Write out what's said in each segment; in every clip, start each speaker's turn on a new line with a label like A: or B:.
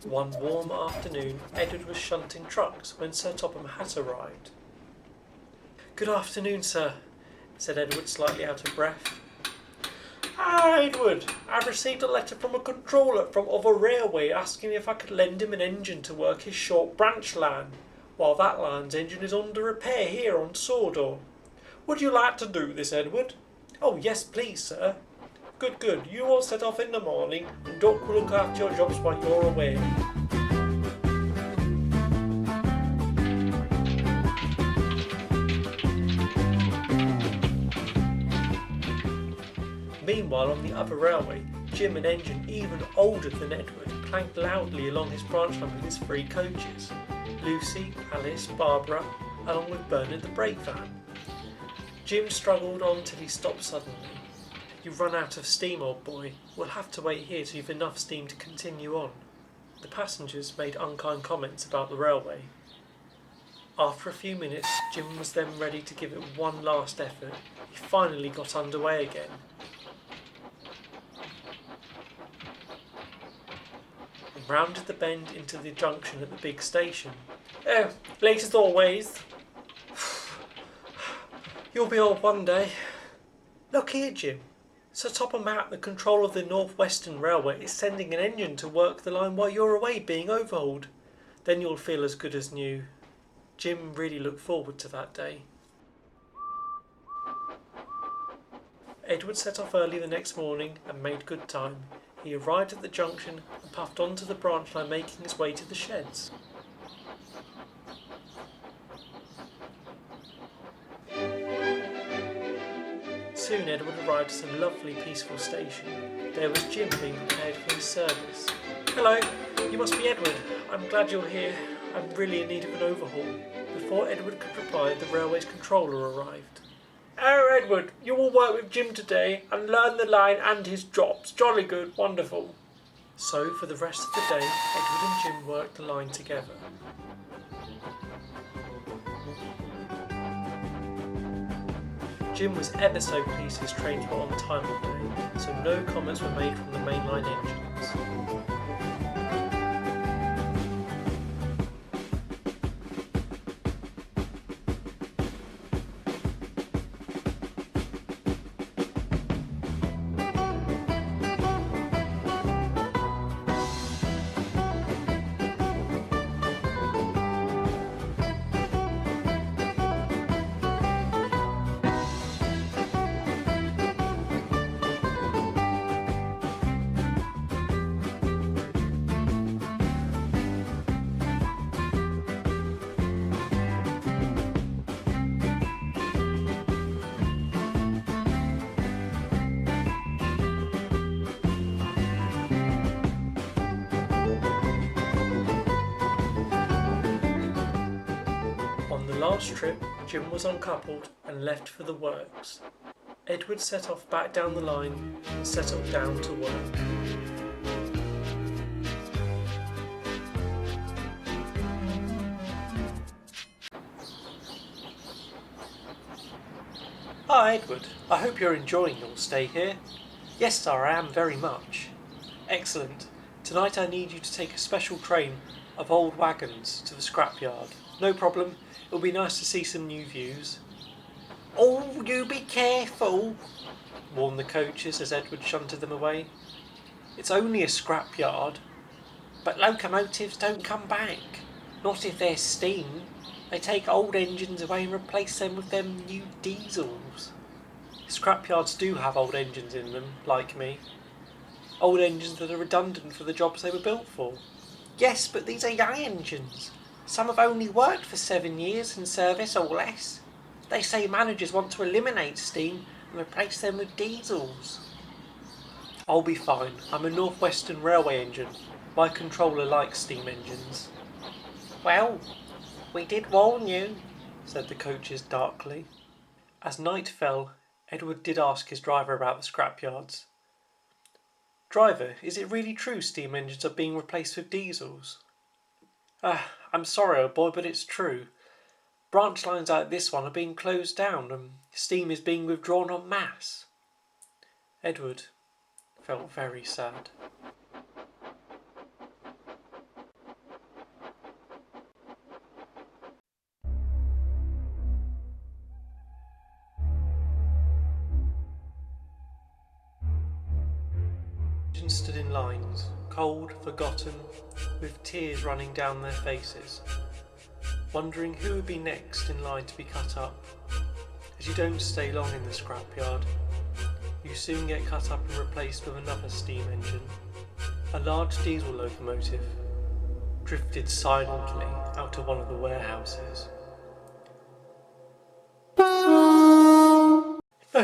A: One warm afternoon, Edward was shunting trucks when Sir Topham Hatt arrived. "Good afternoon, sir," said Edward, slightly out of breath. "Ah, Edward, I've received a letter from a controller from other railway asking if I could lend him an engine to work his short branch line, while that line's engine is under repair here on Sawdor. Would you like to do this, Edward?" "Oh, yes, please, sir." Good, good. You all set off in the morning, and Doc will look after your jobs while you're away." Meanwhile, on the other railway, Jim, an engine even older than Edward, clanked loudly along his branch line with his 3 coaches: Lucy, Alice, Barbara, along with Bernard the brake van. Jim struggled on till he stopped suddenly. "You've run out of steam, old boy. We'll have to wait here till you've enough steam to continue on." The passengers made unkind comments about the railway. After a few minutes, Jim was then ready to give it one last effort. He finally got underway again. And rounded the bend into the junction at the big station. "Oh, late as always." "You'll be old one day." "Look here, Jim. Sir Topham Hatt, the control of the North Western Railway, is sending an engine to work the line while you're away being overhauled. Then you'll feel as good as new." Jim really looked forward to that day. Edward set off early the next morning and made good time. He arrived at the junction and puffed onto the branch line, making his way to the sheds. Soon Edward arrived at a lovely, peaceful station. There was Jim being prepared for his service. "Hello, you must be Edward. I'm glad you're here. I'm really in need of an overhaul." Before Edward could reply, the railway's controller arrived. "Oh, Edward, you will work with Jim today and learn the line and his jobs. Jolly good, wonderful." So, for the rest of the day, Edward and Jim worked the line together. Jim was ever so pleased his trains were on time all day, so no comments were made from the mainline engines. On the last trip, Jim was uncoupled and left for the works. Edward set off back down the line and settled down to work. "Hi, Edward. I hope you're enjoying your stay here." "Yes, sir, I am very much." "Excellent. Tonight I need you to take a special train of old wagons to the scrapyard." "No problem. It'll be nice to see some new views." "Oh, you be careful," warned the coaches as Edward shunted them away. "It's only a scrapyard." "But locomotives don't come back. Not if there's steam. They take old engines away and replace them with them new diesels." "Scrapyards do have old engines in them, like me. Old engines that are redundant for the jobs they were built for." "Yes, but these are young engines. Some have only worked for 7 years in service or less. They say managers want to eliminate steam and replace them with diesels." "I'll be fine. I'm a North Western Railway engine. My controller likes steam engines." "Well, we did warn you," said the coaches darkly. As night fell, Edward did ask his driver about the scrapyards. "Driver, is it really true steam engines are being replaced with diesels?" I'm sorry, old boy, but it's true. Branch lines like this one are being closed down and steam is being withdrawn en masse." Edward felt very sad. engines stood in lines, cold, forgotten, with tears running down their faces, wondering who would be next in line to be cut up. As you don't stay long in the scrapyard, you soon get cut up and replaced with another steam engine. A large diesel locomotive drifted silently out of one of the warehouses. No, no,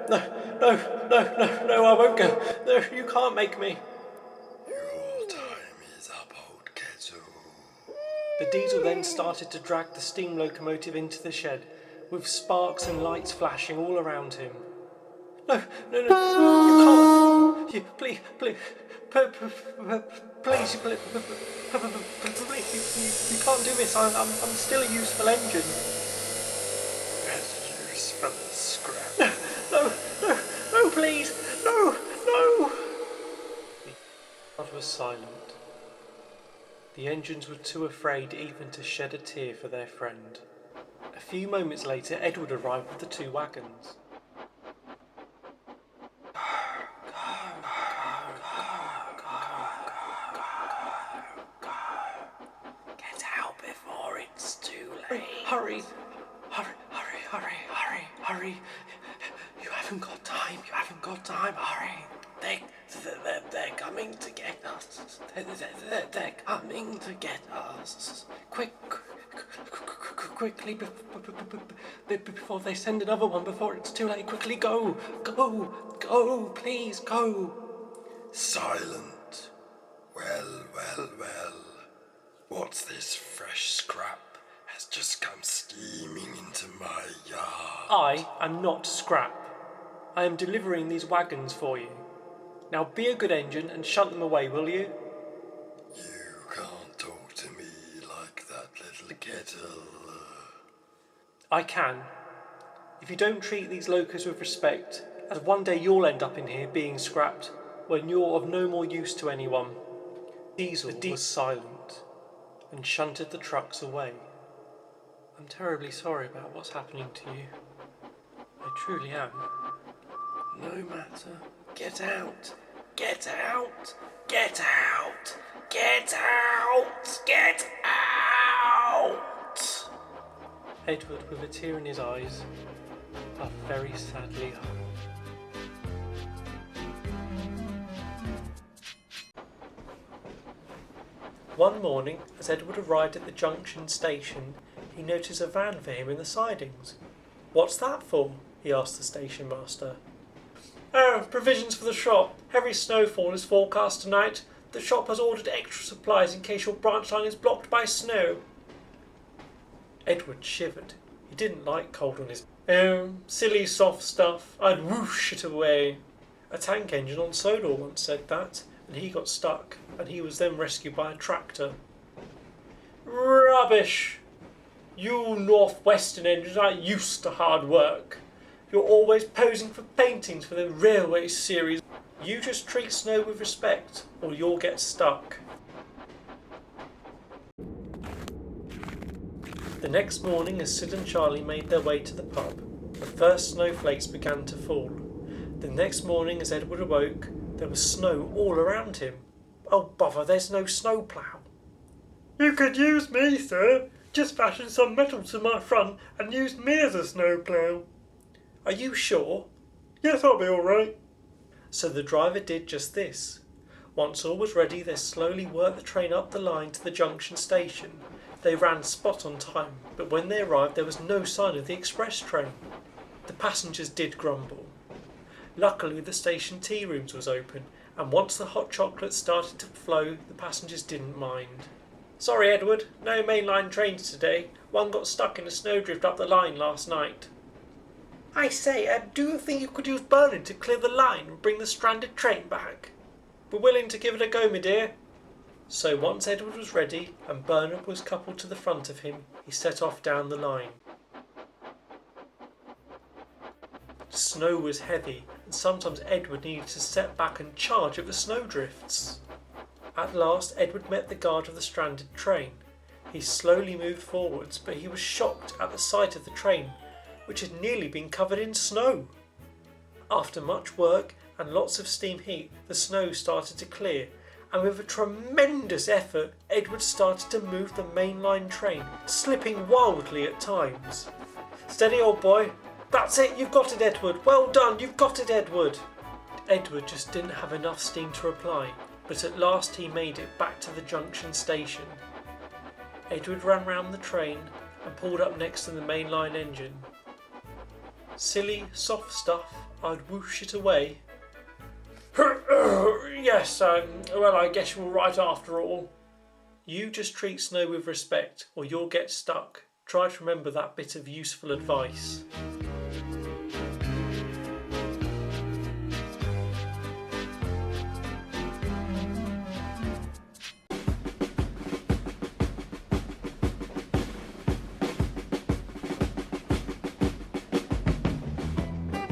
A: no, no, no, no, no, I won't go. No, you can't make me.
B: Your time is up, old kettle.
A: The diesel then started to drag the steam locomotive into the shed, with sparks and lights flashing all around him. No, no, no, you can't. You, please, you can't do this. I'm still a useful engine.
B: Better use for the scrap.
A: No, no, no, please, no, no. The crowd was silent. The engines were too afraid even to shed a tear for their friend. A few moments later, Edward arrived with the two wagons.
B: Get out before it's too late.
A: Hurry, hurry, hurry, hurry, hurry, hurry. You haven't got time, hurry.
B: They're coming to get us. They're coming to get us.
A: Quickly, before they send another one, before it's too late, quickly go, please go.
B: Silent. Well. What's this fresh scrap has just come steaming into my yard?
A: I am not scrap. I am delivering these wagons for you. Now be a good engine and shunt them away, will you?
B: You can't talk to me like that, little kettle.
A: I can. If you don't treat these locos with respect, as one day you'll end up in here being scrapped, when you're of no more use to anyone. Diesel was silent and shunted the trucks away. I'm terribly sorry about what's happening to you. I truly am.
B: No matter. Get out! Get out! Get out! Get out! Get out!
A: Edward, with a tear in his eyes, puffed very sadly home. One morning, as Edward arrived at the junction station, he noticed a van for him in the sidings. "What's that for?" he asked the station master. "Oh, provisions for the shop. Heavy snowfall is forecast tonight. The shop has ordered extra supplies in case your branch line is blocked by snow." Edward shivered. He didn't like cold on his... "Oh, silly soft stuff. I'd whoosh it away." A tank engine on Sodor once said that, and he got stuck, and he was then rescued by a tractor. "Rubbish! You northwestern engines aren't used to hard work. You're always posing for paintings for the railway series. You just treat snow with respect, or you'll get stuck." The next morning, as Sid and Charlie made their way to the pub, the first snowflakes began to fall. The next morning, as Edward awoke, there was snow all around him. "Oh bother, there's no snowplough." "You could use me, sir. Just fashion some metal to my front and use me as a snowplough." "Are you sure?" "Yes, I'll be all right." So the driver did just this. Once all was ready, they slowly worked the train up the line to the junction station. They ran spot on time, but when they arrived there was no sign of the express train. The passengers did grumble. Luckily the station tea rooms was open, and once the hot chocolate started to flow, the passengers didn't mind. "Sorry, Edward, no mainline trains today. One got stuck in a snowdrift up the line last night." "I say, do you think you could use burning to clear the line and bring the stranded train back?" "We're willing to give it a go, my dear." So once Edward was ready and Bernard was coupled to the front of him, he set off down the line. Snow was heavy, and sometimes Edward needed to step back and charge at the snowdrifts. At last Edward met the guard of the stranded train. He slowly moved forwards, but he was shocked at the sight of the train, which had nearly been covered in snow. After much work, and lots of steam heat, the snow started to clear, and with a tremendous effort, Edward started to move the mainline train, slipping wildly at times. "Steady, old boy. That's it, you've got it, Edward. Well done, you've got it, Edward." Edward just didn't have enough steam to reply, but at last he made it back to the junction station. Edward ran round the train and pulled up next to the mainline engine. "Silly, soft stuff, I'd whoosh it away." "Yes, well, I guess you're right after all." "You just treat Snow with respect, or you'll get stuck. Try to remember that bit of useful advice."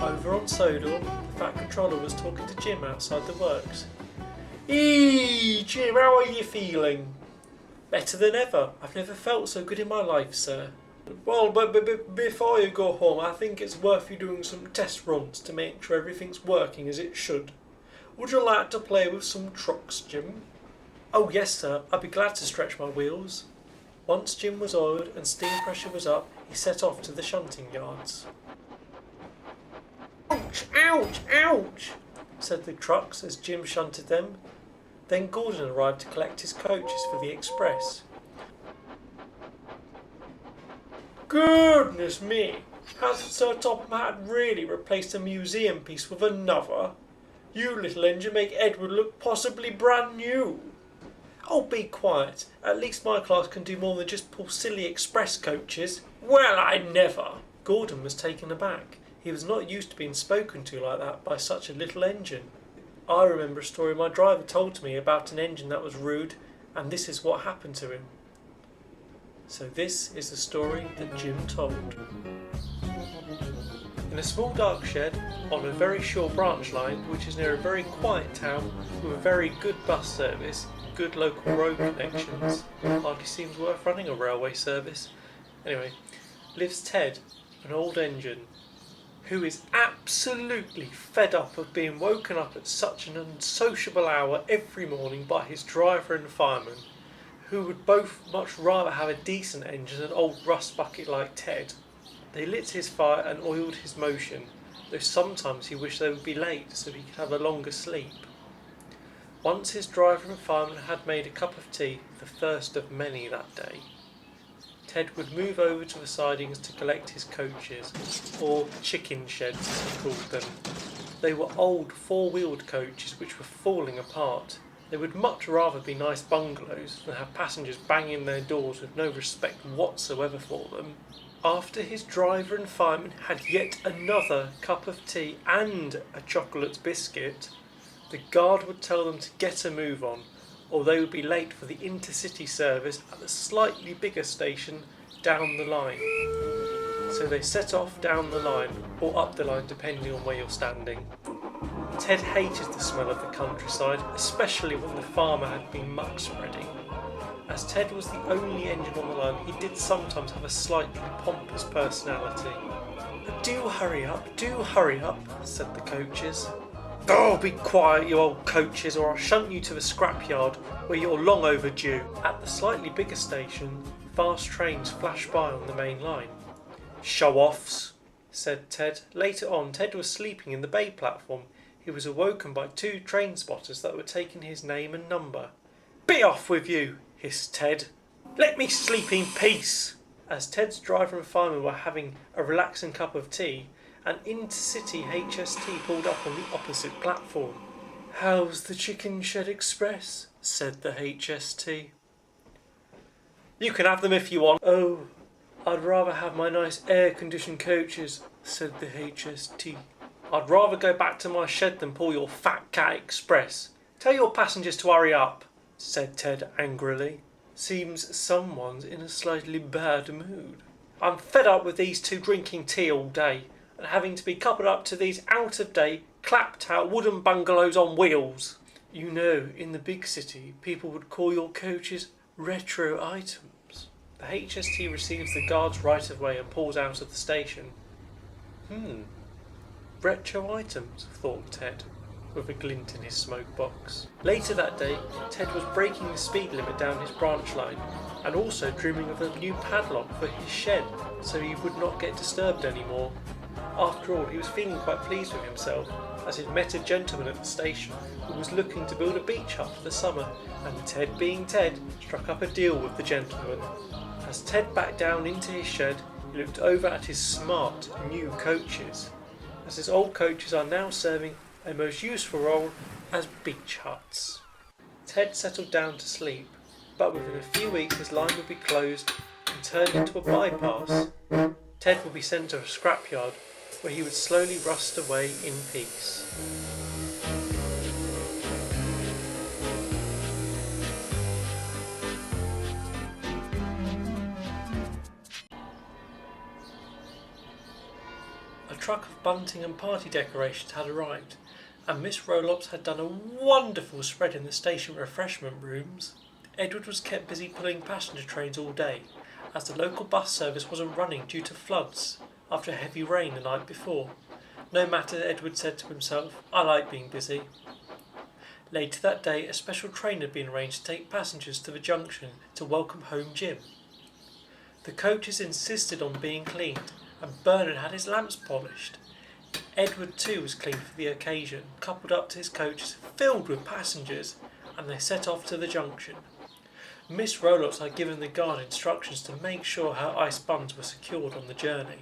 A: Over on Sodor, the Fat Controller was talking to Jim outside the works. "Eee, Jim, how are you feeling?" "Better than ever. I've never felt so good in my life, sir." "Well, but before you go home, I think it's worth you doing some test runs to make sure everything's working as it should. Would you like to play with some trucks, Jim?" "Oh yes, sir. I'd be glad to stretch my wheels." Once Jim was oiled and steam pressure was up, he set off to the shunting yards. "Ouch, ouch, ouch," said the trucks as Jim shunted them. Then Gordon arrived to collect his coaches for the express. "Goodness me, has Sir Topham Hatt really replaced a museum piece with another? You little engine make Edward look possibly brand new." "Oh, be quiet. At least my class can do more than just pull silly express coaches." "Well, I never." Gordon was taken aback. He was not used to being spoken to like that by such a little engine. "I remember a story my driver told to me about an engine that was rude, and this is what happened to him." So this is the story that Jim told. In a small dark shed on a very short branch line, which is near a very quiet town with a very good bus service, good local road connections, hardly seems worth running a railway service. Anyway, lives Ted, an old engine, who is absolutely fed up of being woken up at such an unsociable hour every morning by his driver and fireman, who would both much rather have a decent engine than an old rust bucket like Ted. They lit his fire and oiled his motion, though sometimes he wished they would be late so he could have a longer sleep. Once his driver and fireman had made a cup of tea, the first of many that day. Ted would move over to the sidings to collect his coaches, or chicken sheds as he called them. They were old four-wheeled coaches which were falling apart. They would much rather be nice bungalows than have passengers banging their doors with no respect whatsoever for them. After his driver and fireman had yet another cup of tea and a chocolate biscuit, the guard would tell them to get a move on, or they would be late for the intercity service at the slightly bigger station down the line. So they set off down the line, or up the line depending on where you're standing. Ted hated the smell of the countryside, especially when the farmer had been muck spreading. As Ted was the only engine on the line, he did sometimes have a slightly pompous personality. Do hurry up, said the coaches. "Oh, be quiet, you old coaches, or I'll shunt you to the scrapyard, where you're long overdue." At the slightly bigger station, fast trains flashed by on the main line. "Show-offs," said Ted. Later on, Ted was sleeping in the bay platform. He was awoken by two train spotters that were taking his name and number. "Be off with you," hissed Ted. "Let me sleep in peace." As Ted's driver and fireman were having a relaxing cup of tea, an intercity HST pulled up on the opposite platform. "How's the Chicken Shed Express?" said the HST. "You can have them if you want." "Oh, I'd rather have my nice air-conditioned coaches," said the HST. "I'd rather go back to my shed than pull your Fat Cat Express. Tell your passengers to hurry up," said Ted angrily. "Seems someone's in a slightly bad mood. I'm fed up with these two drinking tea all day and having to be coupled up to these out-of-date, clapped-out wooden bungalows on wheels. You know, in the big city, people would call your coaches retro items." The HST receives the guard's right-of-way and pulls out of the station. Retro items, thought Ted. with a glint in his smoke box. Later that day, Ted was breaking the speed limit down his branch line and also dreaming of a new padlock for his shed so he would not get disturbed anymore. After all, he was feeling quite pleased with himself as he'd met a gentleman at the station who was looking to build a beach hut for the summer, and Ted, being Ted, struck up a deal with the gentleman. As Ted backed down into his shed, he looked over at his smart new coaches, as his old coaches are now serving a most useful role as beach huts. Ted settled down to sleep, but within a few weeks his line would be closed and turned into a bypass. Ted would be sent to a scrapyard where he would slowly rust away in peace. A truck of bunting and party decorations had arrived, and Miss Rolops had done a wonderful spread in the station refreshment rooms. Edward was kept busy pulling passenger trains all day, as the local bus service wasn't running due to floods after a heavy rain the night before. No matter, Edward said to himself, I like being busy. Later that day, a special train had been arranged to take passengers to the junction to welcome home Jim. The coaches insisted on being cleaned, and Bernard had his lamps polished. Edward too was cleaned for the occasion, coupled up to his coaches filled with passengers, and they set off to the junction. Miss Rolops had given the guard instructions to make sure her ice buns were secured on the journey.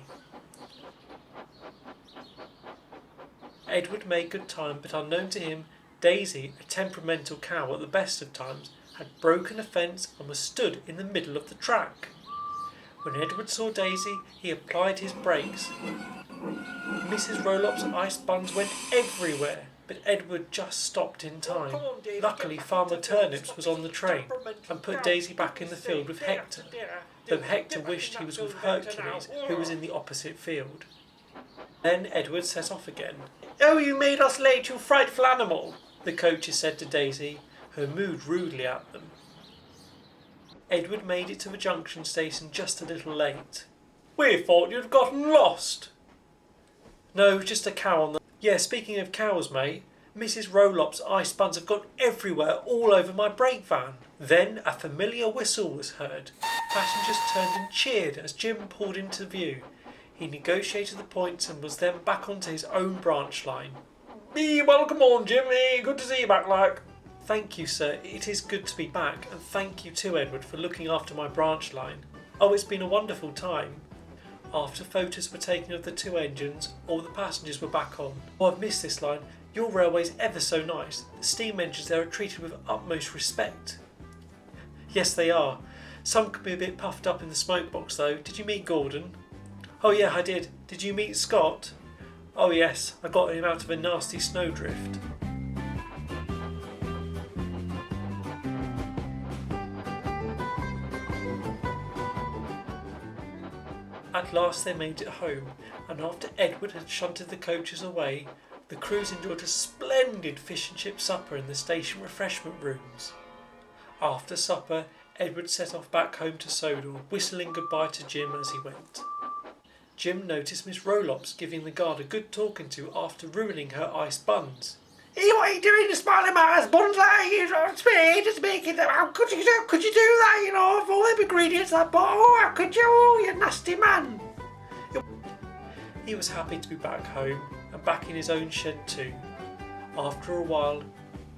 A: Edward made good time, but unknown to him, Daisy, a temperamental cow at the best of times, had broken a fence and was stood in the middle of the track. When Edward saw Daisy, he applied his brakes. Mrs. Rolops' ice buns went everywhere, but Edward just stopped in time. Luckily, Farmer Turnips was on the train and put Daisy back in the field with Hector, though Hector wished he was with Hercules, who was in the opposite field. Then Edward set off again. Oh, you made us late, you frightful animal, the coaches said to Daisy, her mood rudely at them. Edward made it to the junction station just a little late. We thought you'd gotten lost. No, just a cow on the... Yeah, speaking of cows, mate, Mrs. Rolops' ice buns have gone everywhere, all over my brake van. Then a familiar whistle was heard. Passengers turned and cheered as Jim pulled into view. He negotiated the points and was then back onto his own branch line. Welcome on, Jimmy. Good to see you back, like. Thank you, sir. It is good to be back, and thank you too, Edward, for looking after my branch line. Oh, it's been a wonderful time. After photos were taken of the two engines, all the passengers were back on. Oh, I've missed this line. Your railway's ever so nice. The steam engines there are treated with utmost respect. Yes, they are. Some can be a bit puffed up in the smoke box, though. Did you meet Gordon? Oh yeah, I did. Did you meet Scott? Oh yes, I got him out of a nasty snowdrift. At last they made it home, and after Edward had shunted the coaches away, the crews enjoyed a splendid fish and chip supper in the station refreshment rooms. After supper, Edward set off back home to Sodal, whistling goodbye to Jim as he went. Jim noticed Miss Rolops giving the guard a good talking to after ruining her ice buns. Hey, what are you doing, smiling my ice buns like you don't speak, just making them. How could you do that, you know, of all the ingredients I bought? Oh, how could you, you nasty man? He was happy to be back home and back in his own shed too. After a while,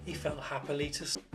A: he fell happily to sleep.